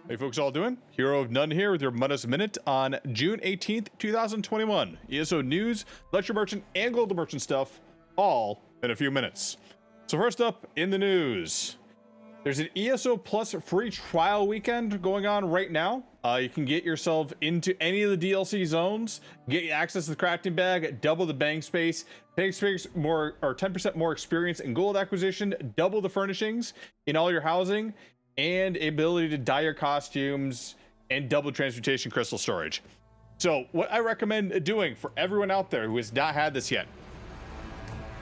Hey folks, all doing? Hero of None here with your Mundus Minute on June 18th, 2021. ESO news, lecture merchant, and global merchant stuff, all in a few minutes. So first up in the news, there's an ESO Plus free trial weekend going on right now. You can get yourself into any of the DLC zones, get access to the crafting bag, double the bank space, 10% more experience in gold acquisition, double the furnishings in all your housing, and ability to dye your costumes and double transmutation crystal storage. So what I recommend doing for everyone out there who has not had this yet,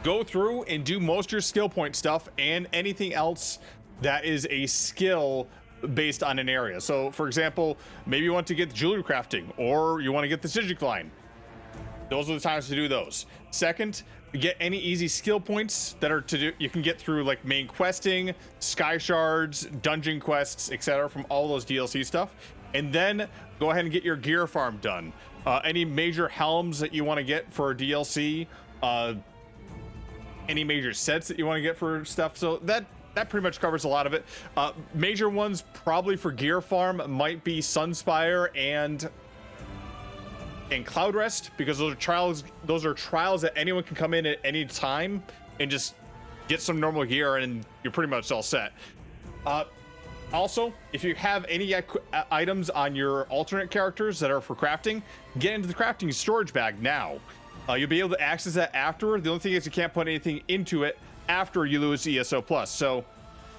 go through and do most of your skill point stuff and anything else that is a skill based on an area. So for example, maybe you want to get the jewelry crafting, or you want to get the Sigil line. Those are the times to do those. Second, get any easy skill points that are to do, you can get through like main questing, sky shards, dungeon quests, etc. from all those DLC stuff. And then go ahead and get your gear farm done. Any major helms that you want to get for DLC, any major sets that you want to get for stuff. So that pretty much covers a lot of it. Major ones probably for gear farm might be Sunspire and Cloud Rest, because those are trials that anyone can come in at any time and just get some normal gear and you're pretty much all set. Also, if you have any items on your alternate characters that are for crafting, get into the crafting storage bag now. You'll be able to access that afterward. The only thing is you can't put anything into it after you lose ESO Plus. So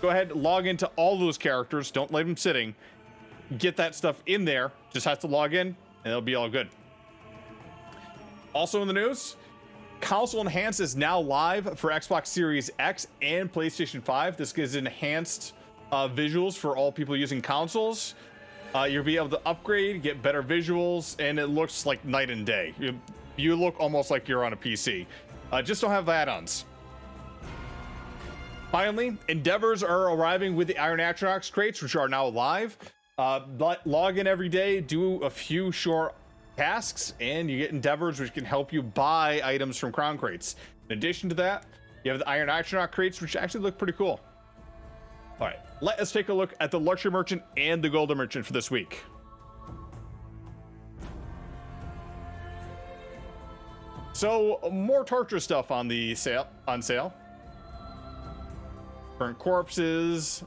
go ahead, log into all those characters. Don't leave them sitting. Get that stuff in there. Just have to log in and it'll be all good. Also in the news, Console Enhanced is now live for Xbox Series X and PlayStation 5. This gives enhanced visuals for all people using consoles. You'll be able to upgrade, get better visuals, and it looks like night and day. You look almost like you're on a PC. Just don't have add-ons. Finally, Endeavors are arriving with the Atronach crates, which are now live. Log in every day, do a few short tasks, and you get Endeavors, which can help you buy items from crown crates. In addition to that, you have the Atronach crates, which actually look pretty cool. All right, let us take a look at the luxury merchant and the golden merchant for this week. So more torture stuff on sale. Burnt corpses,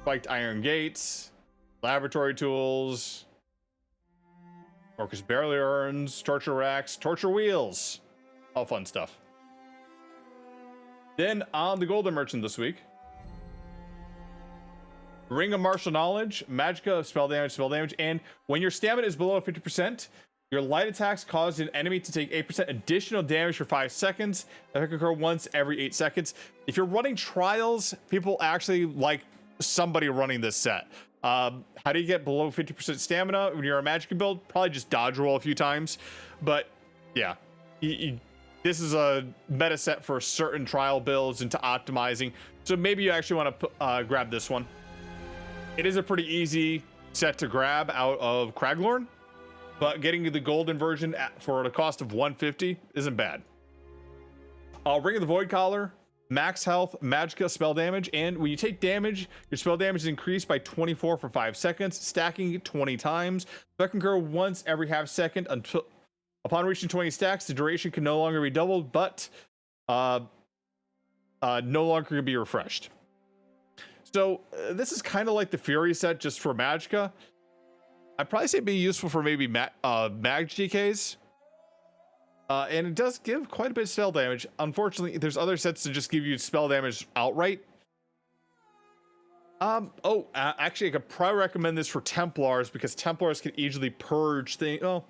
spiked iron gates, laboratory tools, Orcus barely urns, torture racks, torture wheels, all fun stuff. Then on the golden merchant this week, Ring of Martial Knowledge, Magicka of spell damage, and when your stamina is below 50%, your light attacks cause an enemy to take 8% additional damage for 5 seconds. That can occur once every 8 seconds. If you're running trials, people actually like somebody running this set. How do you get below 50% stamina when you're a Magicka build? Probably just dodge roll a few times. But yeah, this is a meta set for certain trial builds into optimizing. So maybe you actually want to grab this one. It is a pretty easy set to grab out of Craglorn, but getting the golden version for the cost of 150 isn't bad. Ring of the Void Collar, max health, Magicka spell damage, and when you take damage, your spell damage is increased by 24 for 5 seconds, stacking 20 times. That can occur once every half second until upon reaching 20 stacks. The duration can no longer be doubled, but no longer can be refreshed. So this is kind of like the Fury set just for Magicka. I'd probably say it'd be useful for maybe mag GKs. And it does give quite a bit of spell damage. Unfortunately, there's other sets that just give you spell damage outright. Actually, I could probably recommend this for Templars, because Templars can easily purge things. Oh,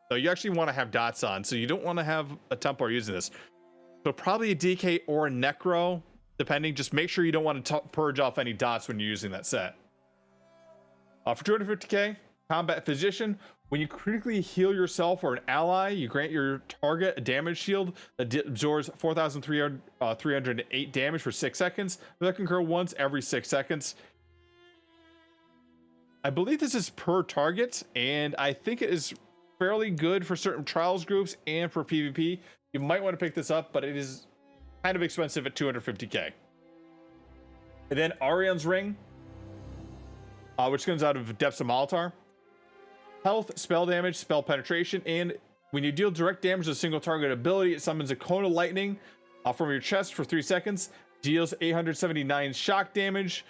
no, you actually want to have dots on, so you don't want to have a Templar using this. So probably a DK or a Necro, depending. Just make sure you don't want to purge off any dots when you're using that set. For 250k, Combat Physician. When you critically heal yourself or an ally, you grant your target a damage shield that absorbs 4,308 damage for 6 seconds. That can occur once every 6 seconds. I believe this is per target, and I think it is fairly good for certain trials groups and for PvP. You might want to pick this up, but it is kind of expensive at 250k. And then Arion's Ring. which comes out of Depths of Moltar. Health, spell damage, spell penetration, and when you deal direct damage to a single target ability, it summons a cone of lightning from your chest for 3 seconds, deals 879 shock damage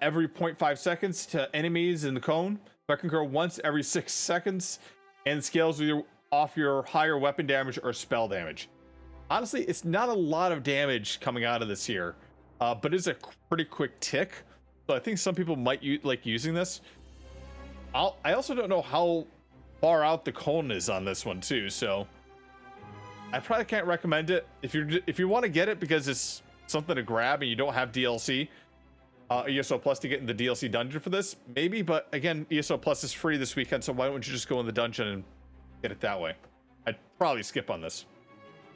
every 0.5 seconds to enemies in the cone. That can occur once every 6 seconds, and scales off your higher weapon damage or spell damage. Honestly, it's not a lot of damage coming out of this here, but it's a pretty quick tick. So I think some people might like using this. I also don't know how far out the cone is on this one too, so I probably can't recommend it. If you want to get it because it's something to grab and you don't have DLC, ESO Plus to get in the DLC dungeon for this, maybe. But again, ESO Plus is free this weekend, so why don't you just go in the dungeon and get it that way? I'd probably skip on this.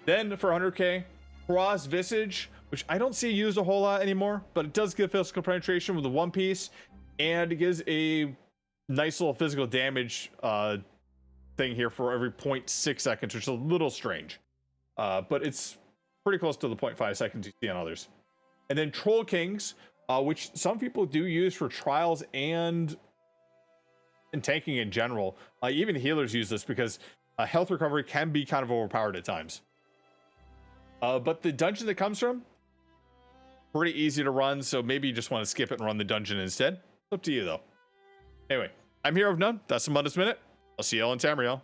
Then for 100k, Cross Visage, which I don't see used a whole lot anymore, but it does give physical penetration with the one piece, and it gives a nice little physical damage thing here for every 0.6 seconds, which is a little strange, but it's pretty close to the 0.5 seconds you see on others. And then Troll Kings, which some people do use for trials and tanking in general. Even healers use this because health recovery can be kind of overpowered at times. But the dungeon that comes from, pretty easy to run, so maybe you just want to skip it and run the dungeon instead. It's up to you though. Anyway, I'm Hero of None. That's the Mundus Minute. I'll see y'all in Tamriel.